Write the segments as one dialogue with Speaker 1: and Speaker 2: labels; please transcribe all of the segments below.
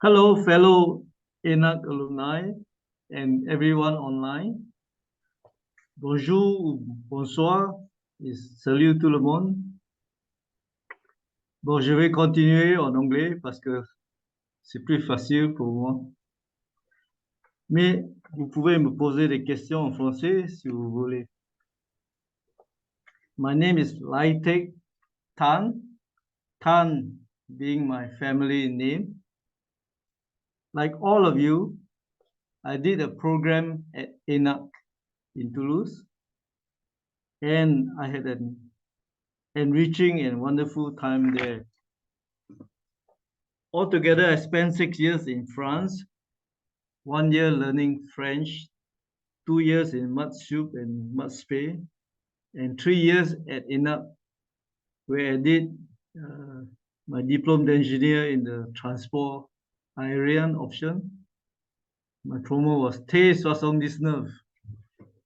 Speaker 1: Hello, fellow IENAC alumni and everyone online. Bonjour ou bonsoir et salut tout le monde. Bon, je vais continuer en anglais parce que c'est plus facile pour moi. Mais vous pouvez me poser des questions en français si vous voulez. My name is Teck Tan, Tan being my family name. Like all of you, I did a program at IENAC in Toulouse, and I had an enriching and wonderful time there. Altogether, I spent 6 years in France, 1 year learning French, 2 years in mud soup and mud spray, and 3 years at INAP, where I did my diploma engineer in the transport aerian option. My promo was T 79.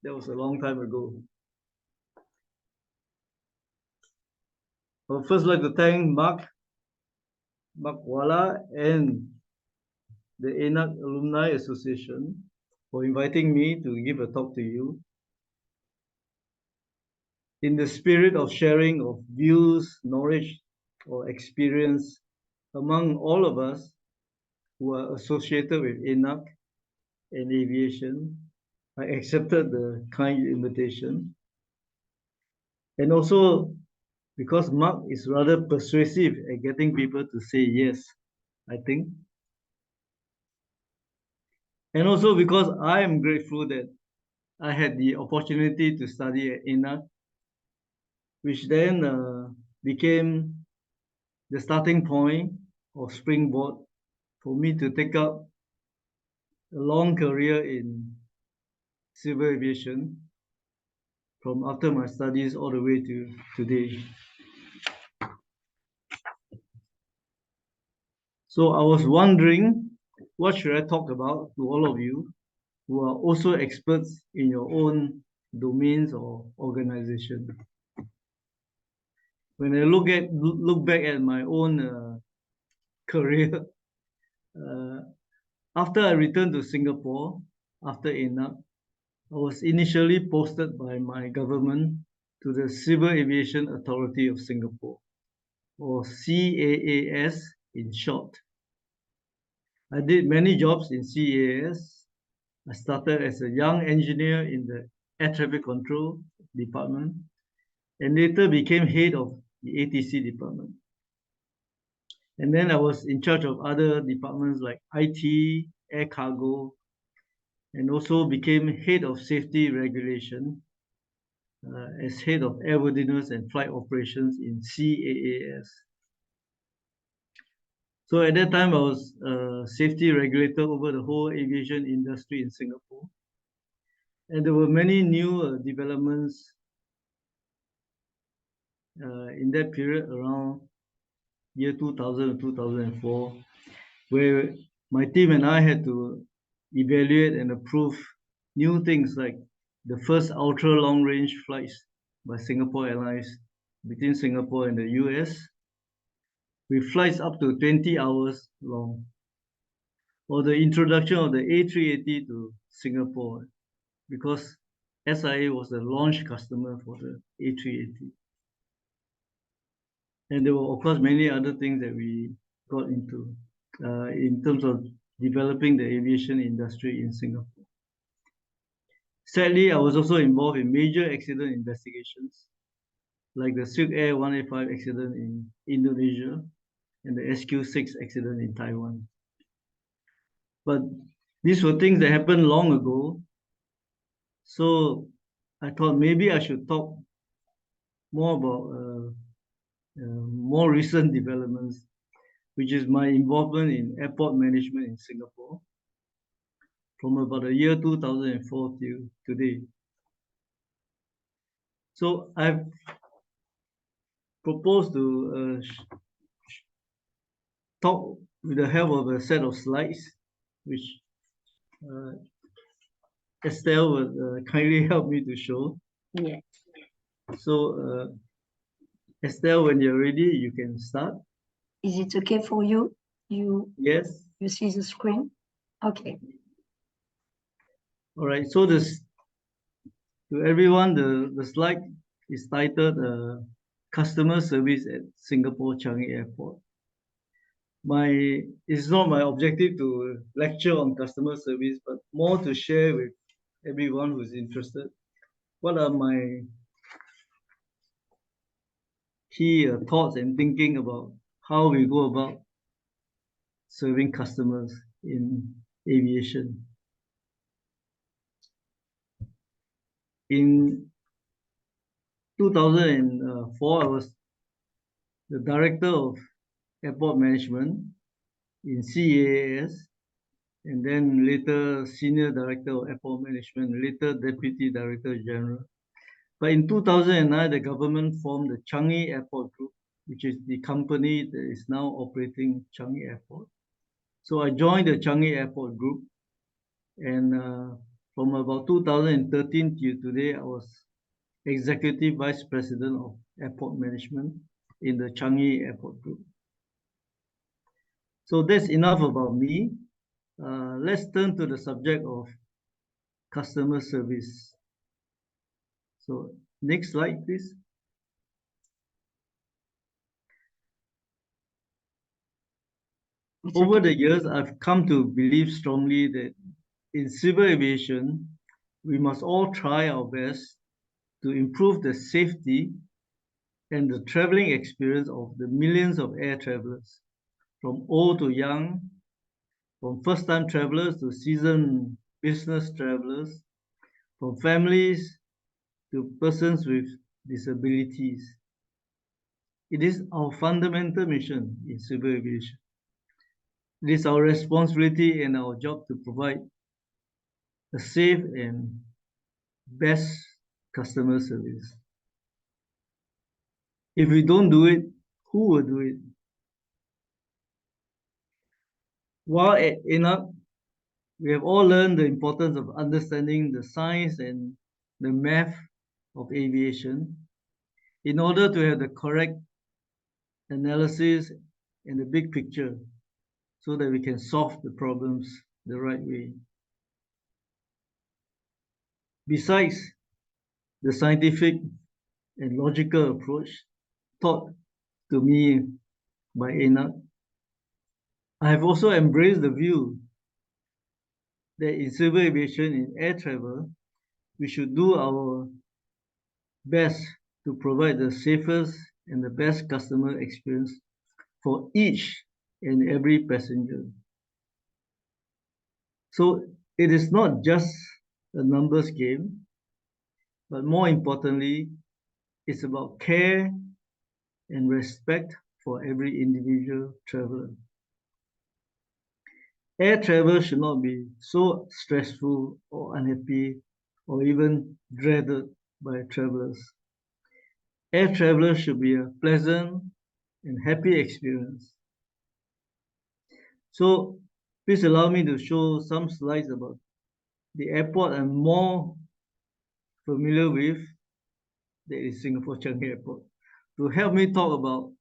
Speaker 1: That was a long time ago. I would first like to thank Mark Wala and the IENAC Alumni Association for inviting me to give a talk to you. In the spirit of sharing of views, knowledge, or experience among all of us who are associated with IENAC and aviation, I accepted the kind invitation. And also because Mark is rather persuasive at getting people to say yes, I think. And also because I am grateful that I had the opportunity to study at IENAC, which then became the starting point or springboard for me to take up a long career in civil aviation from after my studies all the way to today. So I was wondering, what should I talk about to all of you who are also experts in your own domains or organization? When I look back at my own career, after I returned to Singapore, after IENAC, I was initially posted by my government to the Civil Aviation Authority of Singapore, or CAAS in short. I did many jobs in CAAS. I started as a young engineer in the Air Traffic Control department and later became head of the ATC department. And then I was in charge of other departments like IT, air cargo, and also became head of safety regulation as head of airworthiness and flight operations in CAAS. So at that time, I was a safety regulator over the whole aviation industry in Singapore. And there were many new developments in that period around year 2000 and 2004, where my team and I had to evaluate and approve new things like the first ultra long range flights by Singapore Airlines between Singapore and the US, with flights up to 20 hours long, or the introduction of the A380 to Singapore, because SIA was the launch customer for the A380. And there were, of course, many other things that we got into in terms of developing the aviation industry in Singapore. Sadly, I was also involved in major accident investigations, like the Silk Air 185 accident in Indonesia and the SQ6 accident in Taiwan. But these were things that happened long ago. So I thought maybe I should talk more about more recent developments, which is my involvement in airport management in Singapore from about the year 2004 till today. So I've proposed to talk with the help of a set of slides, which Estelle will kindly help me to show.
Speaker 2: Yeah.
Speaker 1: So Estelle, when you're ready, you can start.
Speaker 2: Is it okay for you?
Speaker 1: Yes.
Speaker 2: You see the screen? Okay.
Speaker 1: All right, so this to everyone, the slide is titled Customer Service at Singapore Changi Airport. It's not my objective to lecture on customer service, but more to share with everyone who's interested. What are my key thoughts and thinking about how we go about serving customers in aviation? In 2004, I was the director of airport management in CAAS, and then later senior director of airport management, later deputy director general. But in 2009, the government formed the Changi Airport Group, which is the company that is now operating Changi Airport. So I joined the Changi Airport Group, and from about 2013 till today, I was Executive Vice President of Airport Management in the Changi Airport Group. So that's enough about me. Let's turn to the subject of customer service. So next slide, please. Over the years, I've come to believe strongly that in civil aviation, we must all try our best to improve the safety and the traveling experience of the millions of air travelers, from old to young, from first-time travelers to seasoned business travelers, from families to persons with disabilities. It is our fundamental mission in civil aviation. It is our responsibility and our job to provide a safe and best customer service. If we don't do it, who will do it? While at IENAC, we have all learned the importance of understanding the science and the math of aviation in order to have the correct analysis and the big picture so that we can solve the problems the right way. Besides the scientific and logical approach taught to me by IENAC, I have also embraced the view that in civil aviation, in air travel, we should do our best to provide the safest and the best customer experience for each and every passenger. So it is not just a numbers game, but more importantly, it's about care and respect for every individual traveler. Air travel should not be so stressful or unhappy or even dreaded by travelers. Air travel should be a pleasant and happy experience. So please allow me to show some slides about the airport I'm more familiar with, that is Singapore Changi Airport, to help me talk about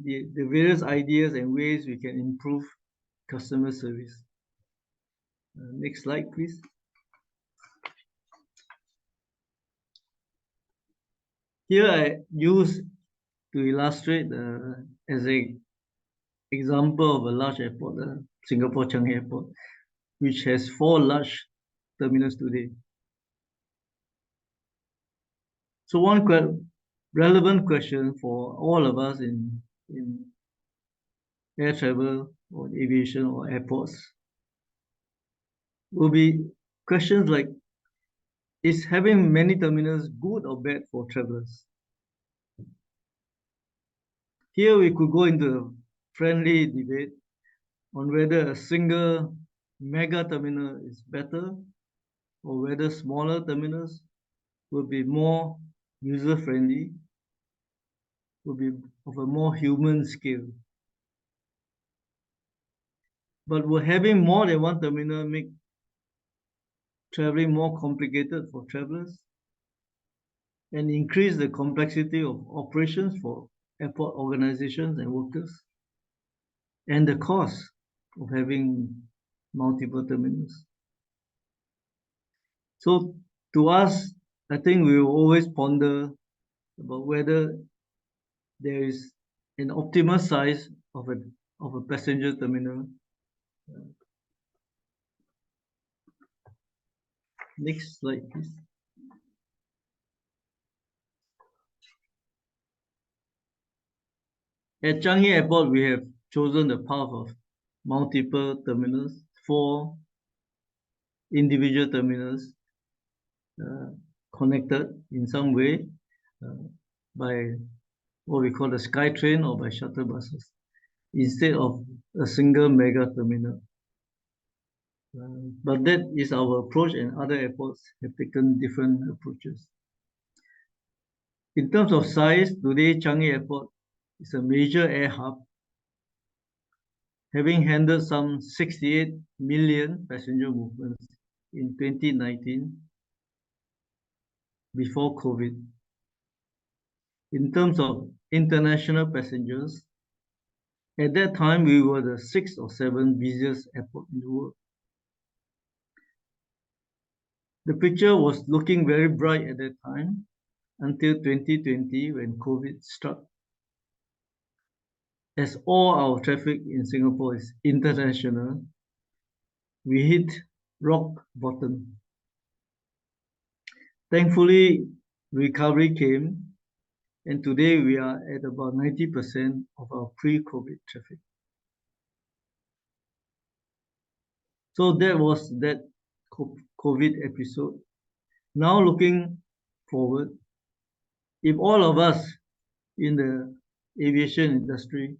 Speaker 1: the various ideas and ways we can improve customer service. Next slide, please. Here I use to illustrate as an example of a large airport, Singapore Changi Airport, which has 4 large terminals today. So one relevant question for all of us in air travel or aviation or airports will be questions like, is having many terminals good or bad for travelers? Here we could go into a friendly debate on whether a single mega terminal is better or whether smaller terminals will be more user-friendly, will be of a more human scale. But will having more than one terminal make traveling more complicated for travelers and increase the complexity of operations for airport organizations and workers? and the cost of having multiple terminals. So to us, I think we will always ponder about whether there is an optimal size of a passenger terminal. Next slide, please. At Changi Airport, we have chosen the path of multiple terminals, 4 individual terminals connected in some way by what we call the SkyTrain or by shuttle buses, instead of a single mega terminal. But that is our approach, and other airports have taken different approaches. In terms of size, today Changi Airport is a major air hub, having handled some 68 million passenger movements in 2019 before COVID. In terms of international passengers, at that time we were the 6th or 7th busiest airport in the world. The picture was looking very bright at that time until 2020 when COVID struck. As all our traffic in Singapore is international, we hit rock bottom. Thankfully, recovery came, and today we are at about 90% of our pre-COVID traffic. So that was that COVID episode. Now looking forward, if all of us in the aviation industry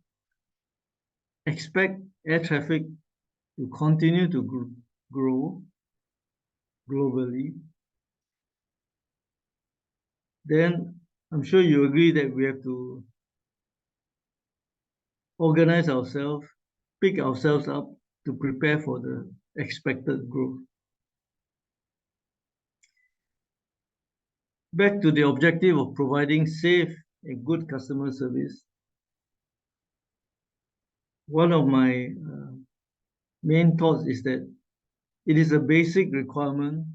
Speaker 1: expect air traffic to continue to grow globally, then I'm sure you agree that we have to organize ourselves, pick ourselves up to prepare for the expected growth. Back to the objective of providing safe and good customer service. One of my main thoughts is that it is a basic requirement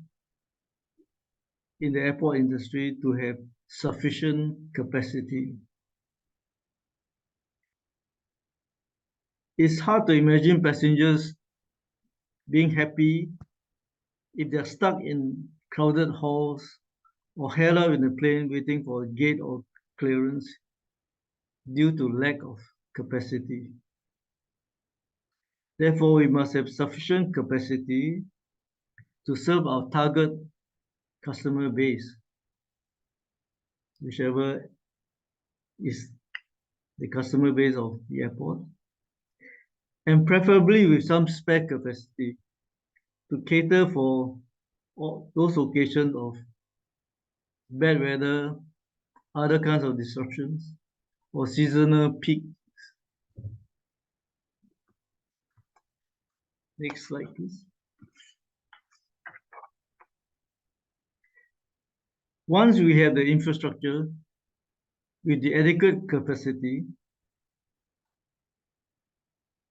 Speaker 1: in the airport industry to have sufficient capacity. It's hard to imagine passengers being happy if they're stuck in crowded halls or held up in a plane waiting for a gate or clearance due to lack of capacity. Therefore, we must have sufficient capacity to serve our target customer base, whichever is the customer base of the airport, and preferably with some spare capacity to cater for all those occasions of bad weather, other kinds of disruptions, or seasonal peaks. Next slide, please. Once we have the infrastructure with the adequate capacity,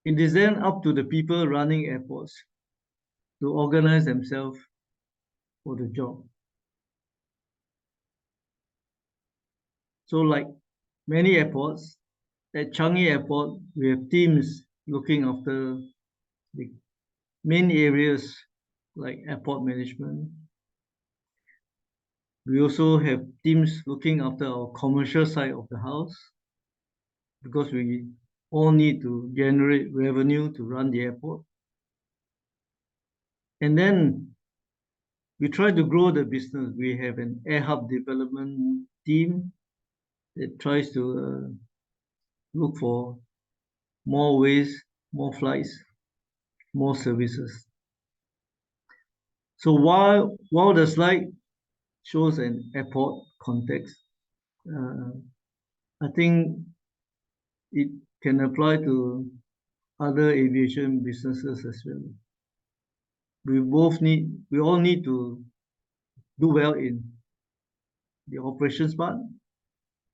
Speaker 1: it is then up to the people running airports to organize themselves for the job. So like many airports, at Changi Airport, we have teams looking after the main areas like airport management. We also have teams looking after our commercial side of the house because we all need to generate revenue to run the airport. And then we try to grow the business. We have an air hub development team that tries to look for more ways, more flights, more services. So while the slide shows an airport context, I think it can apply to other aviation businesses as well. We all need to do well in the operations part,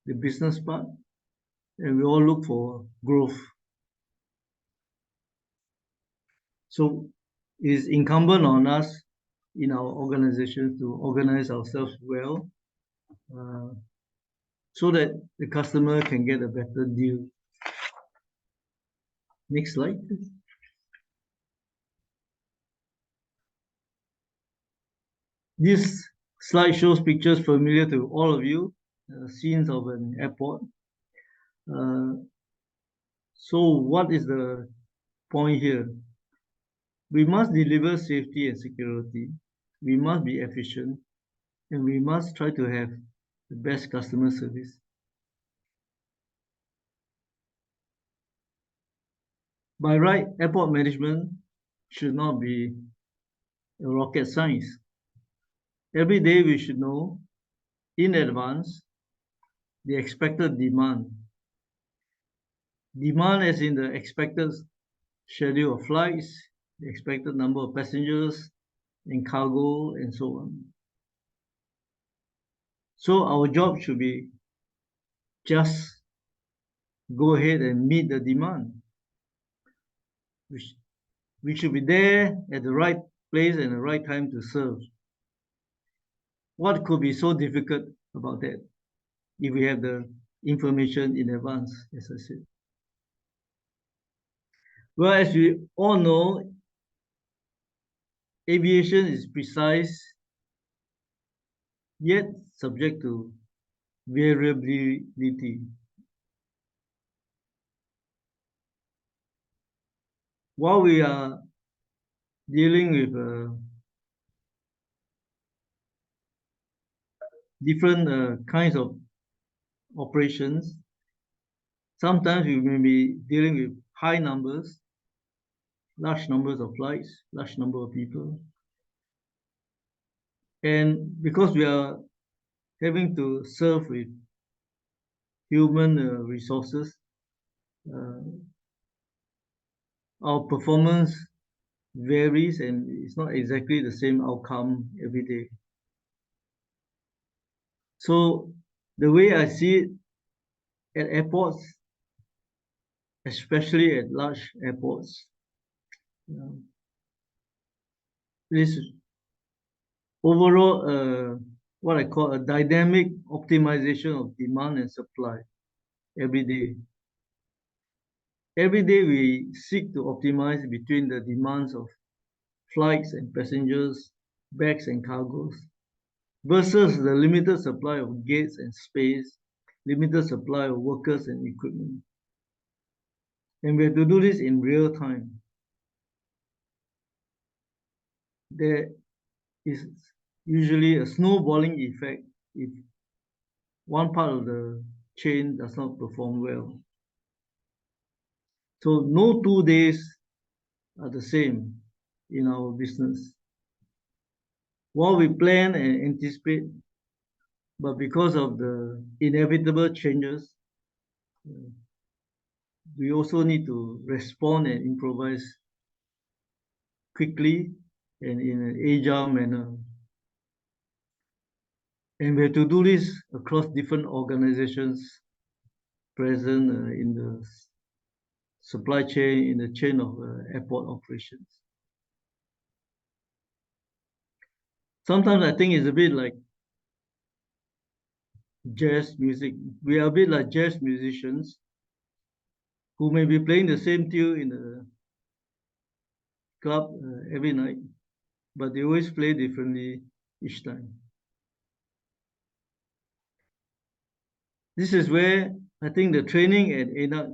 Speaker 1: the business part, and we all look for growth. So it is incumbent on us in our organization to organize ourselves well, so that the customer can get a better deal. Next slide, please. This slide shows pictures familiar to all of you, scenes of an airport. So what is the point here? We must deliver safety and security. We must be efficient, and we must try to have the best customer service. By right, airport management should not be a rocket science. Every day we should know in advance the expected demand. Demand as in the expected schedule of flights, the expected number of passengers and cargo, and so on. So our job should be just go ahead and meet the demand. We should be there at the right place and the right time to serve. What could be so difficult about that if we have the information in advance, as I said? Well, as we all know, aviation is precise, yet subject to variability. While we are dealing with different kinds of operations, sometimes we may be dealing with high numbers, large numbers of flights, large number of people. And because we are having to serve with human resources, our performance varies and it's not exactly the same outcome every day. So the way I see it at airports, especially at large airports, this overall what I call a dynamic optimization of demand and supply every day. Every day we seek to optimize between the demands of flights and passengers, bags and cargoes, versus the limited supply of gates and space, limited supply of workers and equipment. And we have to do this in real time. There is usually a snowballing effect if one part of the chain does not perform well. So no 2 days are the same in our business. While we plan and anticipate, but because of the inevitable changes, we also need to respond and improvise quickly and in an agile manner. And we have to do this across different organizations present in the supply chain, in the chain of airport operations. Sometimes I think it's a bit like jazz music. We are a bit like jazz musicians who may be playing the same tune in the club every night, but they always play differently each time. This is where I think the training at IENAC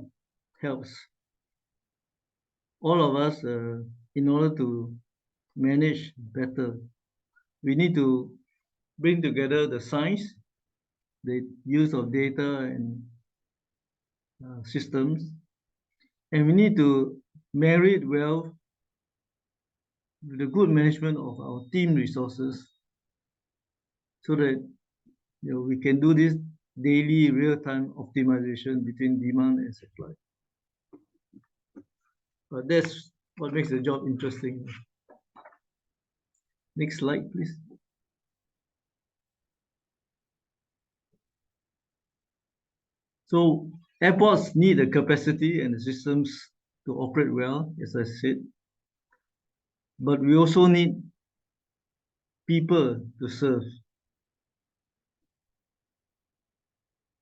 Speaker 1: helps all of us in order to manage better. We need to bring together the science, the use of data and systems, and we need to marry it well with the good management of our team resources so that we can do this daily real-time optimization between demand and supply. But that's what makes the job interesting. Next slide, please. So airports need the capacity and the systems to operate well, as I said. but we also need people to serve.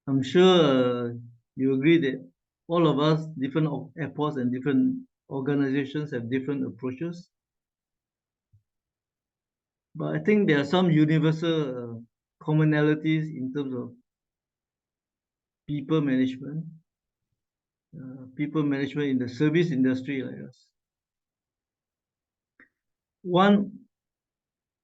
Speaker 1: I'm sure you agree that all of us, different airports and different organizations have different approaches. But I think there are some universal commonalities in terms of people management in the service industry like us. One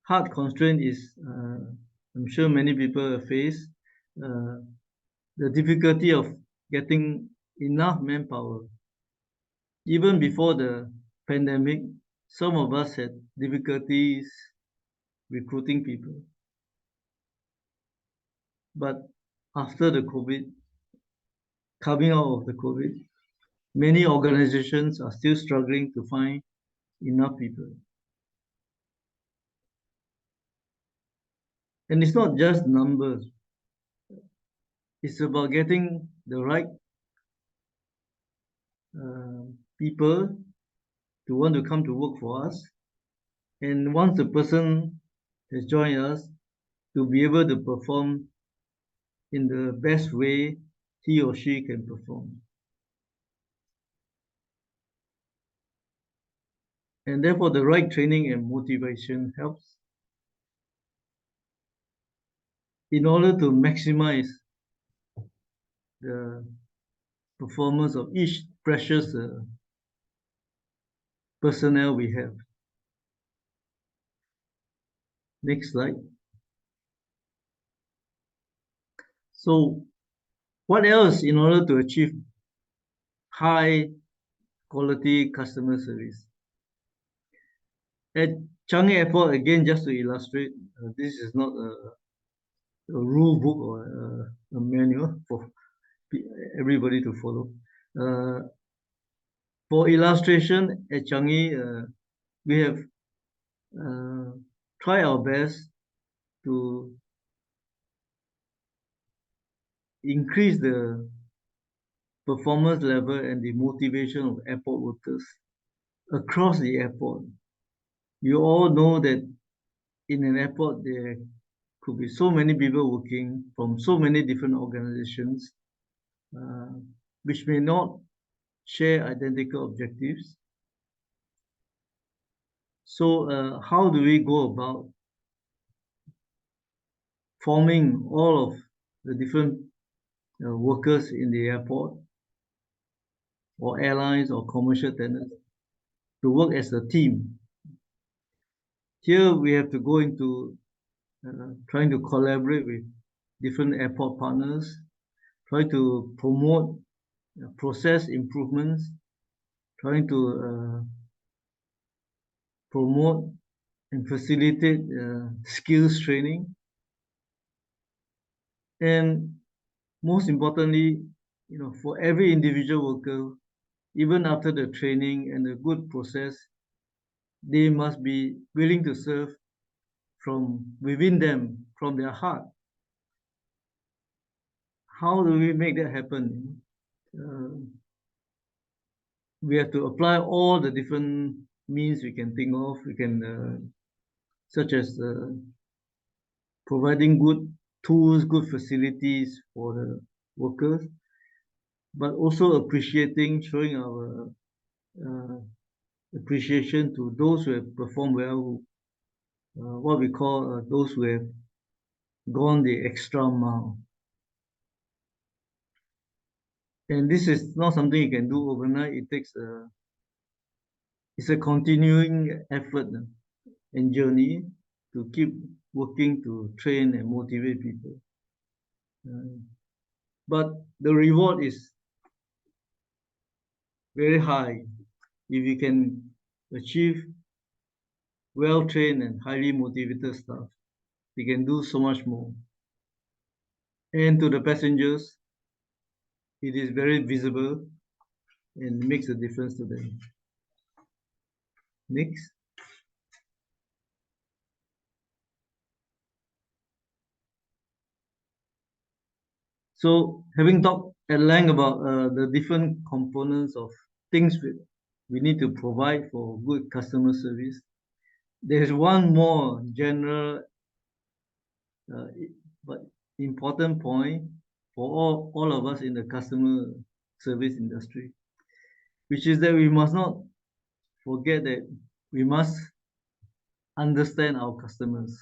Speaker 1: hard constraint is, I'm sure many people face, the difficulty of getting enough manpower. Even before the pandemic, some of us had difficulties recruiting people. But after the COVID, coming out of the COVID, many organizations are still struggling to find enough people. And it's not just numbers. It's about getting the right people to want to come to work for us. And once the person has joined us, to be able to perform in the best way he or she can perform. And therefore, the right training and motivation helps in order to maximize the performance of each precious personnel we have. Next slide. So what else in order to achieve high quality customer service? At Changi Airport, again, just to illustrate, this is not a rule book or a manual for everybody to follow. For illustration, at Changi, we have tried our best to increase the performance level and the motivation of airport workers across the airport. You all know that in an airport, there could be so many people working from so many different organizations, which may not share identical objectives. So how do we go about forming all of the different workers in the airport or airlines or commercial tenants to work as a team? Here we have to go into trying to collaborate with different airport partners, try to promote process improvements, trying to promote and facilitate skills training. And most importantly, for every individual worker, even after the training and the good process, they must be willing to serve from within them, from their heart. How do we make that happen? We have to apply all the different means we can think of. We can, such as providing good tools, good facilities for the workers, but also appreciating, showing our appreciation to those who have performed well, what we call those who have gone the extra mile. And this is not something you can do overnight. It takes it's a continuing effort and journey to keep working to train and motivate people. But the reward is very high if you can achieve well-trained and highly motivated staff. You can do so much more. And to the passengers, it is very visible and makes a difference to them. Next. So having talked at length about the different components of things we need to provide for good customer service, there's one more general but important point for all of us in the customer service industry, which is that we must not forget that we must understand our customers.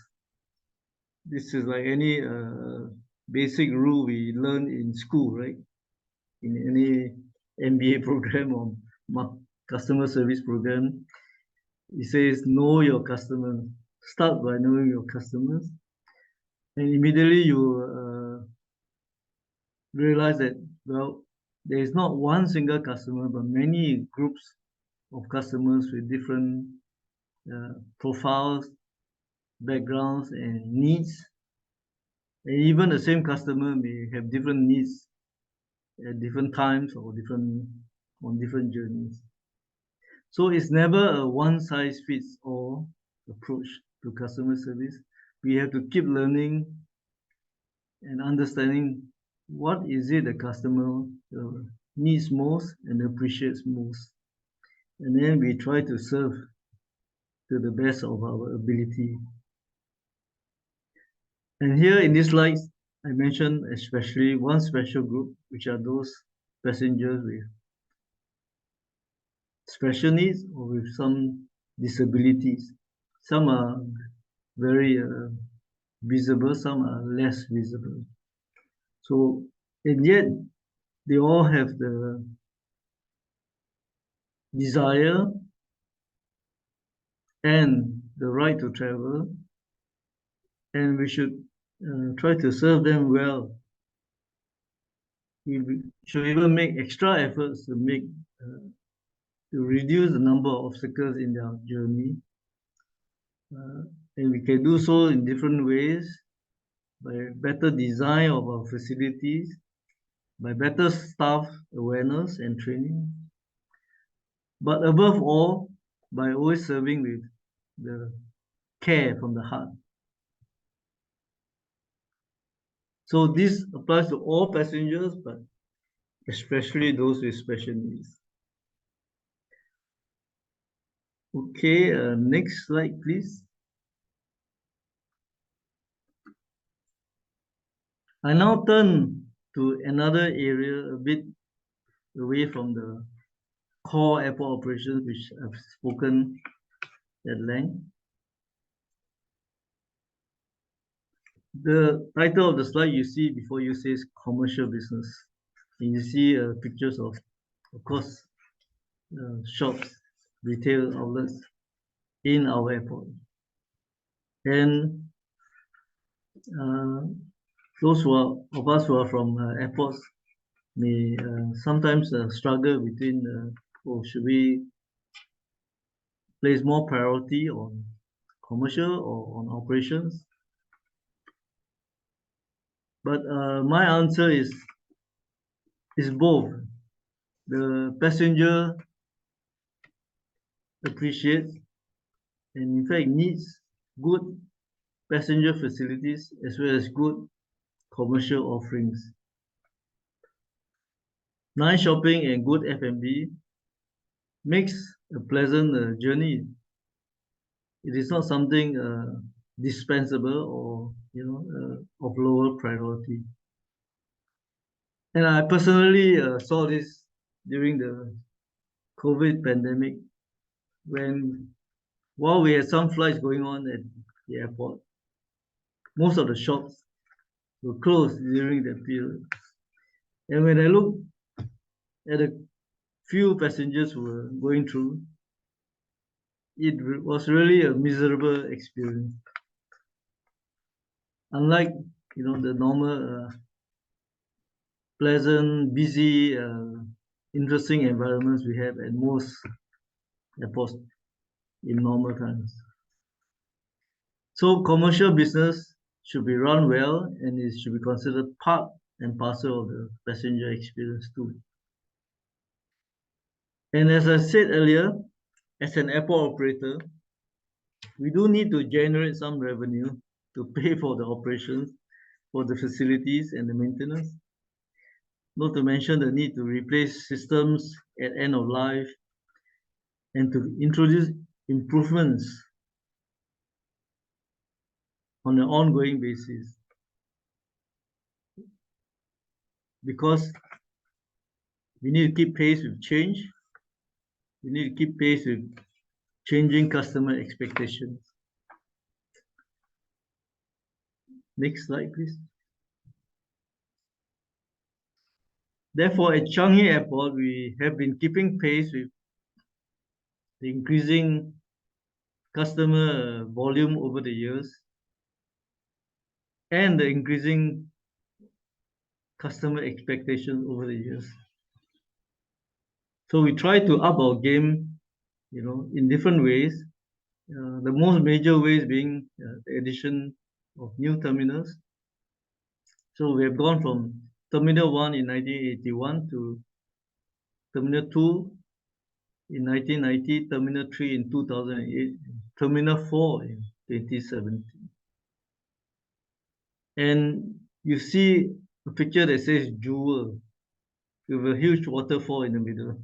Speaker 1: This is like any basic rule we learn in school, right? In any MBA program or customer service program, it says know your customer. Start by knowing your customers, and immediately you realize that, well, there is not one single customer, but many groups of customers with different profiles, backgrounds, and needs. And even the same customer may have different needs at different times or on different journeys. So it's never a one size fits all approach to customer service. We have to keep learning and understanding what is it the customer needs most and appreciates most. And then we try to serve to the best of our ability. And here in this slide, I mentioned especially one special group, which are those passengers with special needs or with some disabilities. Some are very visible, some are less visible. So, and yet they all have the desire and the right to travel, and we should try to serve them well. We should even make extra efforts to reduce the number of obstacles in their journey. And we can do so in different ways, by better design of our facilities, by better staff awareness and training, but above all, by always serving with the care from the heart. So this applies to all passengers, but especially those with special needs. Okay, next slide, please. I now turn to another area a bit away from the core airport operations, which I've spoken at length. The title of the slide you see before you says commercial business. And you see pictures of course, shops, retail outlets in our airport. And those of us who are from airports may sometimes struggle between, should we place more priority on commercial or on operations? But my answer is both. The passenger appreciates and in fact needs good passenger facilities as well as good commercial offerings. Nice shopping and good F&B makes a pleasant journey. It is not something dispensable or of lower priority. And I personally saw this during the COVID pandemic, when while we had some flights going on at the airport, most of the shops were closed during that period. And when I look at a few passengers who were going through, it was really a miserable experience. Unlike the normal pleasant, busy, interesting environments we have at most airports in normal times. So commercial business should be run well, and it should be considered part and parcel of the passenger experience too. And as I said earlier, as an airport operator, we do need to generate some revenue to pay for the operations, for the facilities and the maintenance. Not to mention the need to replace systems at end of life and to introduce improvements on an ongoing basis, because we need to keep pace with change. We need to keep pace with changing customer expectations. Next slide, please. Therefore, at Changi Airport, we have been keeping pace with the increasing customer volume over the years and the increasing customer expectations over the years. So we try to up our game, in different ways. The most major ways being the addition of new terminals. So we have gone from Terminal 1 in 1981 to Terminal 2 in 1990, Terminal 3 in 2008, Terminal 4 in 2017. And you see a picture that says Jewel with a huge waterfall in the middle.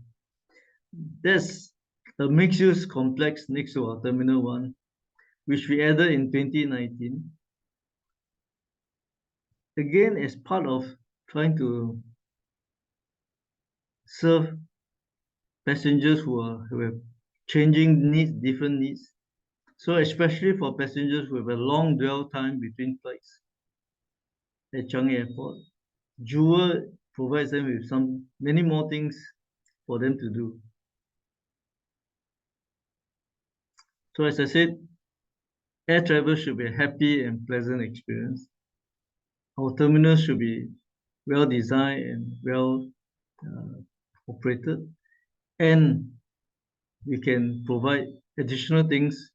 Speaker 1: That's a mixed-use complex next to our Terminal 1, which we added in 2019. Again, as part of trying to serve passengers who have changing needs, different needs. So especially for passengers who have a long dwell time between flights at Changi Airport, Jewel provides them with many more things for them to do. So as I said, air travel should be a happy and pleasant experience. Our terminals should be well designed and well operated, and we can provide additional things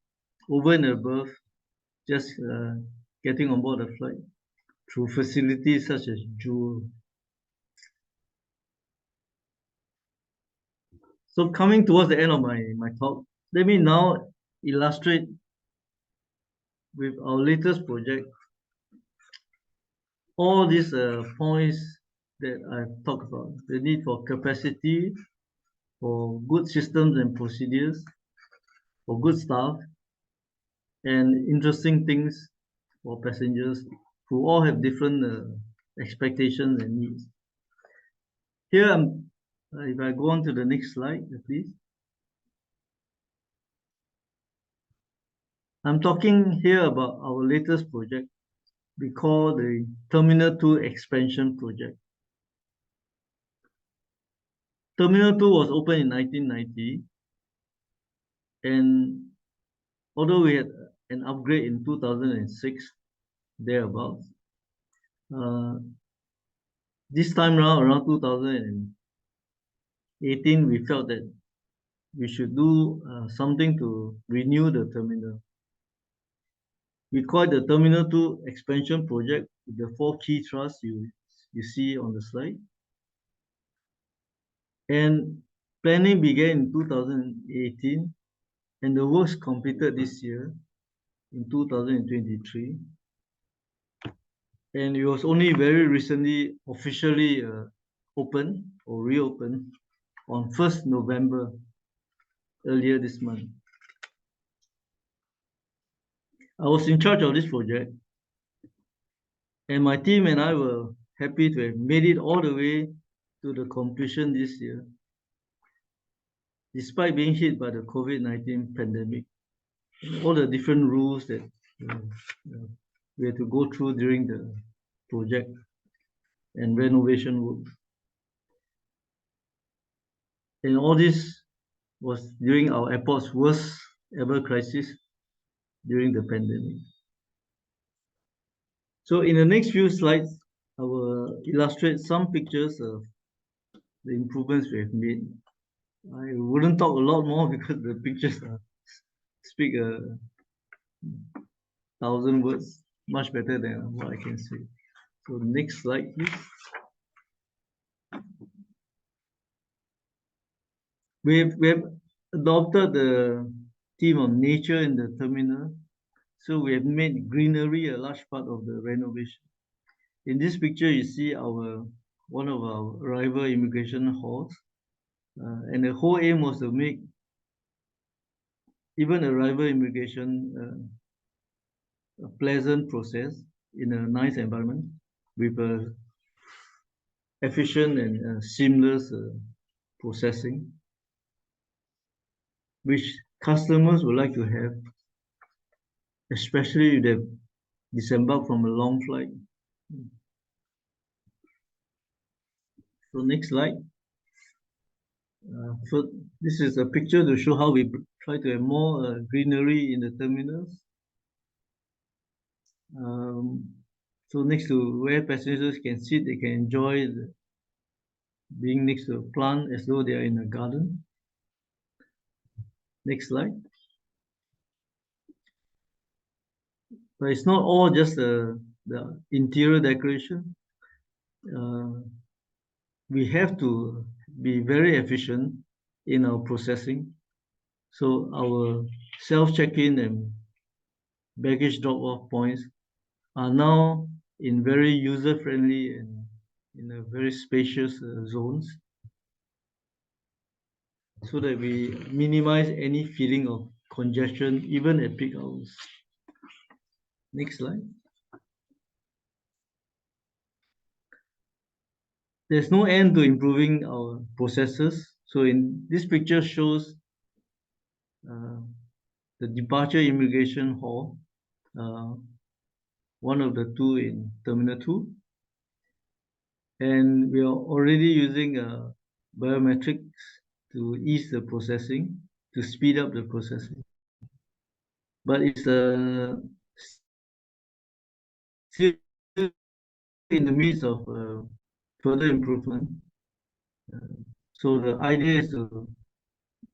Speaker 1: over and above just getting on board a flight through facilities such as Jewel. So coming towards the end of my talk, let me now illustrate with our latest project all these points that I've talked about. The need for capacity, for good systems and procedures, for good staff, and interesting things for passengers who all have different expectations and needs. Here, if I go on to the next slide, please. I'm talking here about our latest project we call the Terminal 2 Expansion Project. Terminal 2 was opened in 1990, and although we had an upgrade in 2006, thereabouts, this time around 2018, we felt that we should do something to renew the terminal. We call it the Terminal 2 Expansion Project with the 4 key thrusts you see on the slide. And planning began in 2018, and the works completed this year in 2023. And it was only very recently officially opened or reopened on 1st November earlier this month. I was in charge of this project, and my team and I were happy to have made it all the way to the completion this year, despite being hit by the COVID-19 pandemic, all the different rules that we had to go through during the project and renovation work. And all this was during our airport's worst ever crisis during the pandemic. So in the next few slides, I will illustrate some pictures of the improvements we have made. I wouldn't talk a lot more because the pictures speak 1,000 words, much better than what I can say. So next slide, please. We have adopted the theme of nature in the terminal. So we have made greenery a large part of the renovation. In this picture, you see one of our arrival immigration halls. And the whole aim was to make even arrival immigration a pleasant process in a nice environment with a efficient and seamless processing, which customers would like to have, especially if they've disembarked from a long flight. So next slide. So this is a picture to show how we try to have more greenery in the terminals. So next to where passengers can sit, they can enjoy being next to a plant as though they are in a garden. Next slide. But it's not all just the interior decoration. We have to be very efficient in our processing. So our self check-in and baggage drop-off points are now in very user-friendly and in a very spacious zones, so that we minimize any feeling of congestion even at peak hours. Next slide. There's no end to improving our processes. So in this picture shows the departure immigration hall, one of the two in Terminal 2. And we are already using biometrics to ease the processing, to speed up the processing. But it's still in the midst of further improvement. So the idea is to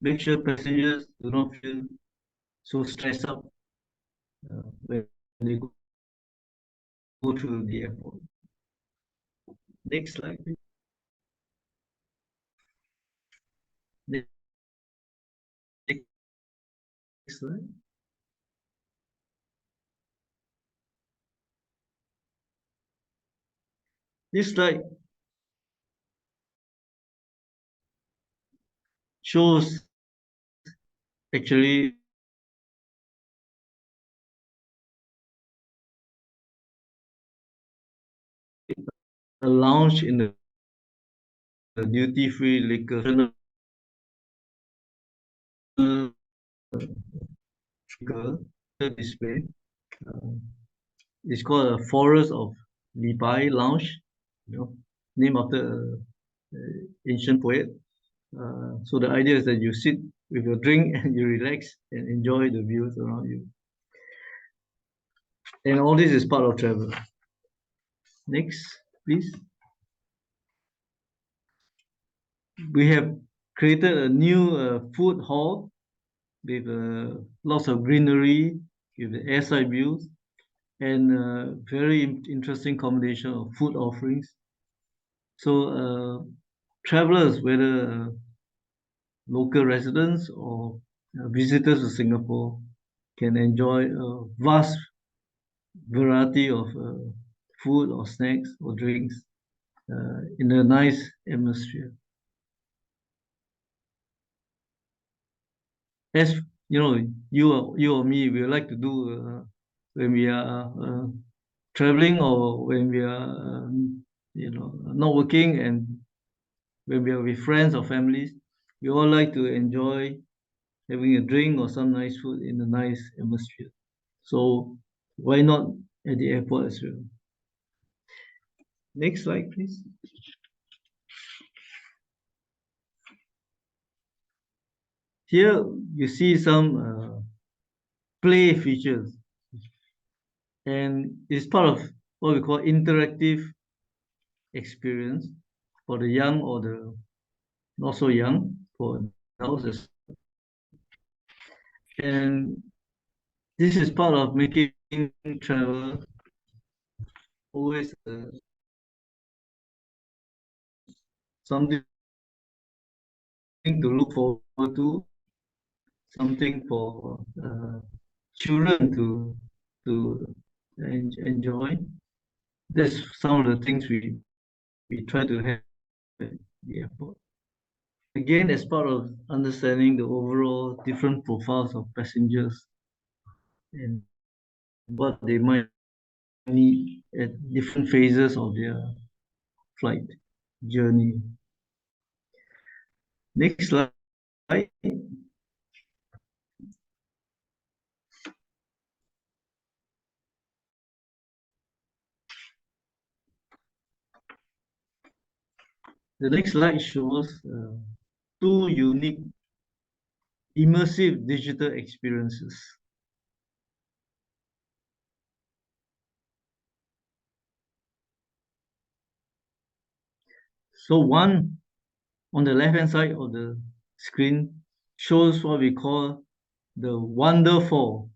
Speaker 1: make sure passengers do not feel so stressed out when they go through the airport. Next slide, please. Next slide. This slide shows actually a lounge in the duty-free liquor display. It's called a Forest of Lipai Lounge, named after ancient poet. So the idea is that you sit with your drink and you relax and enjoy the views around you. And all this is part of travel. Next, please. We have created a new food hall with lots of greenery, with the airside views, and very interesting combination of food offerings. So travelers, whether local residents or visitors to Singapore, can enjoy a vast variety of food or snacks or drinks in a nice atmosphere. As you know, you or me, we like to do when we are traveling or when we are not working, and when we are with friends or families, we all like to enjoy having a drink or some nice food in a nice atmosphere. So why not at the airport as well? Next slide, please. Here you see some play features, and it's part of what we call interactive experience for the young or the not so young, for adults. And this is part of making travel always something to look forward to, something for children to enjoy. That's some of the things we try to have at the airport. Again, as part of understanding the overall different profiles of passengers and what they might need at different phases of their flight journey. Next slide. The next slide shows two unique immersive digital experiences. So one on the left hand side of the screen shows what we call the Wonderfall.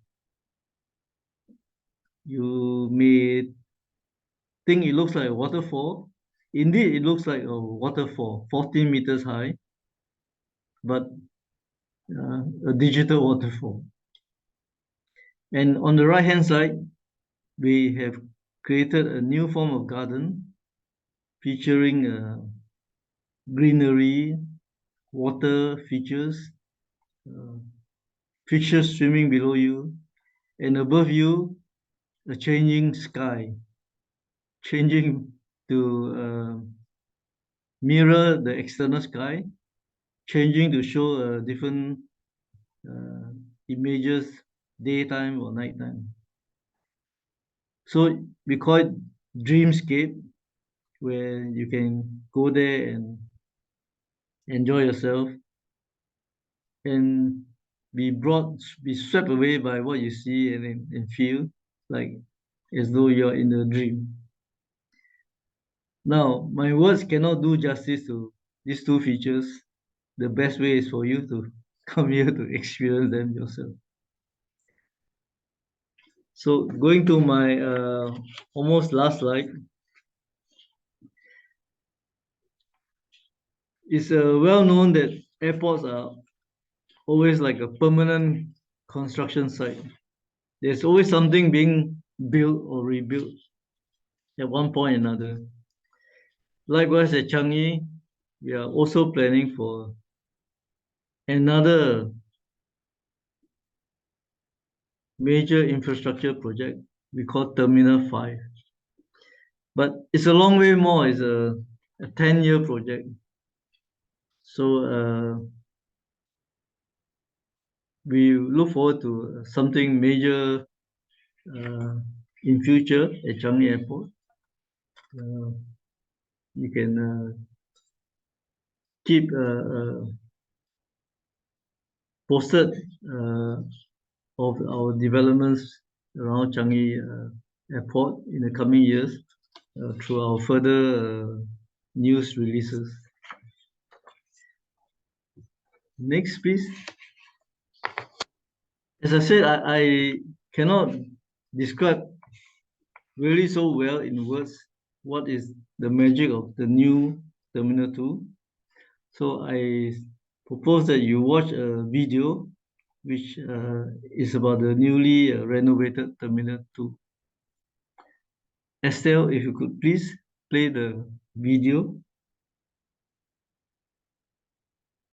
Speaker 1: You may think it looks like a waterfall. Indeed, it looks like a waterfall, 14 meters high, but a digital waterfall. And on the right hand side, we have created a new form of garden featuring greenery, water features, uh, fishes swimming below you, and above you, a changing sky, changing to mirror the external sky, changing to show different uh, images, daytime or nighttime. So we call it dreamscape, where you can go there and enjoy yourself and be swept away by what you see and feel like as though you're in a dream. Now, my words cannot do justice to these two features. The best way is for you to come here to experience them yourself. So going to my almost last slide, it's well known that airports are always like a permanent construction site. There's always something being built or rebuilt at one point or another. Likewise at Changi, we are also planning for another major infrastructure project we call Terminal 5. But it's a long way more, it's a 10-year project. So we look forward to something major in future at Changi Airport. You can keep posted of our developments around Changi Airport in the coming years through our further news releases. Next, please. As I said, I cannot describe really so well in words what is the magic of the new Terminal 2. So I propose that you watch a video which is about the newly renovated Terminal 2. Estelle, if you could please play the video.